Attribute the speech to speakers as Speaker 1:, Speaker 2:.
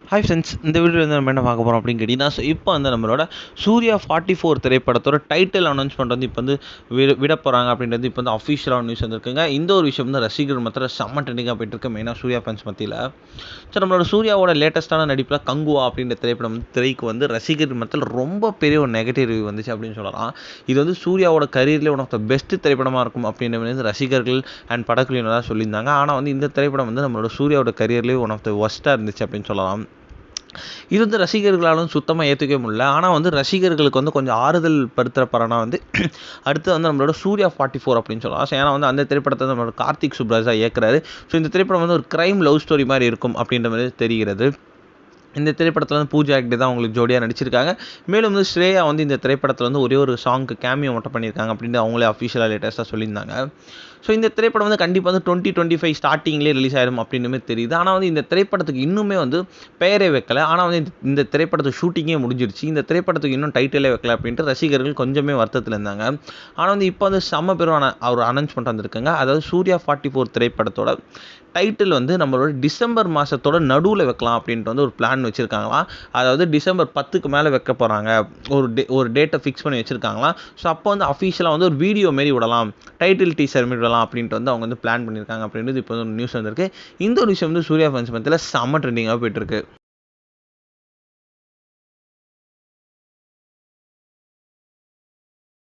Speaker 1: Hi friends, இந்த video வந்து நம்ம என்ன பார்க்க போகிறோம் அப்படின்னு கேட்டிங்கன்னா, இப்போ வந்து நம்மளோட சூர்யா 44 திரைப்படத்தோட டைட்டில் அனௌன்ஸ்மெண்ட் வந்து இப்போ வந்து விட போகிறாங்க அப்படின்றது இப்போ வந்து அஃபிஷியலாக நியூஸ் வந்துருக்குங்க. இந்த ஒரு விஷயம் வந்து ரசிகர் மத்தியில் செம்ம ட்ரெண்டிங்காக போயிட்டு இருக்கு, மெயினாக சூர்யா ஃபேன்ஸ் மத்தியில். ஸோ நம்மளோட சூர்யாவோட லேட்டஸ்ட்டான நடிப்பில் கங்குவா அப்படின்ற திரைப்படம் வந்து திரைக்கு வந்து ரசிகர் மத்தியில் ரொம்ப பெரிய ஒரு நெகட்டிவ் ரிவ்யூ வந்துச்சு அப்படின்னு சொல்லலாம். இது வந்து சூர்யாவோட கரியர்லேயே ஒன் ஆஃப் த பெஸ்ட் திரைப்படமாக இருக்கும் அப்படின்ற வந்து ரசிகர்கள் அண்ட் படக்குழுவினராக சொல்லியிருந்தாங்க. ஆனால் வந்து இந்த திரைப்படம் வந்து நம்மளோட சூர்யாவோட கரியர்லேயே ஒன் ஆஃப் த ஒஸ்ட்டாக இருந்துச்சு அப்படின்னு சொல்லலாம். இது வந்து ரசிகர்களாலும் சுத்தமாக ஏற்றுக்கவே முடியல. ஆனால் வந்து ரசிகர்களுக்கு வந்து கொஞ்சம் ஆறுதல் படுத்துகிற படம்னா வந்து அடுத்து வந்து நம்மளோட சூர்யா 44 அப்படின்னு சொல்லலாம். ஏன்னா வந்து அந்த திரைப்படத்தை நம்மளோட கார்த்திக் சுப்ராஜ் தான் இயக்குறாரு. ஸோ இந்த திரைப்படம் வந்து ஒரு கிரைம் லவ் ஸ்டோரி மாதிரி இருக்கும் அப்படின்ற மாதிரி தெரிகிறது. இந்த திரைப்படத்தில் வந்து பூஜா ஹெக்டே தான் அவங்களுக்கு ஜோடியாக நடிச்சிருக்காங்க. மேலும் வந்து ஸ்ரேயா வந்து இந்த திரைப்படத்தில் வந்து ஒரே ஒரு சாங்க்கு கேமியோ மட்டும் பண்ணியிருக்காங்க அப்படின்னு அவங்களே அஃபிஷியலாக லேட்டஸ்ட்டாக சொல்லியிருந்தாங்க. ஸோ இந்த திரைப்படம் வந்து கண்டிப்பாக வந்து 2025 ஸ்டார்டிங்லேயே ரிலீஸ் ஆயிடும் அப்படின்னு தெரியுது. ஆனால் வந்து இந்த திரைப்படத்துக்கு இன்னுமே வந்து பெயரே வைக்கல. ஆனால் வந்து இந்த திரைப்படத்து ஷூட்டிங்கே முடிஞ்சிருச்சு. இந்த திரைப்படத்துக்கு இன்னும் டைட்டிலே வைக்கல அப்படின்ட்டு ரசிகர்கள் கொஞ்சமே வருத்தத்தில் இருந்தாங்க. ஆனால் வந்து இப்போ வந்து செம்ம பெரும் ஒரு அனௌன்ஸ்மெண்ட் வந்திருக்குங்க. அதாவது சூர்யா 44 திரைப்படத்தோட டைட்டில் வந்து நம்மளோட டிசம்பர் மாதத்தோட நடுவில் வைக்கலாம் அப்படின்ட்டு வந்து ஒரு பிளான் வச்சுருக்காங்களாம். அதாவது டிசம்பர் 10க்கு மேலே வைக்க போகிறாங்க. ஒரு டேட்டை ஃபிக்ஸ் பண்ணி வச்சுருக்காங்களாம். ஸோ அப்போ வந்து அஃபிஷியலாக வந்து ஒரு வீடியோ மாரி விடலாம், டைட்டில் டீசர் மாரி விடலாம் அப்படின்ட்டு வந்து அவங்க வந்து பிளான் பண்ணியிருக்காங்க அப்படின்றது இப்போ வந்து நியூஸ் வந்திருக்கு. இந்த ஒரு விஷயம் வந்து சூர்யா ஃபேன்ஸ் மத்தியில் செம்ம ட்ரெண்டிங்காக போயிட்டுருக்கு.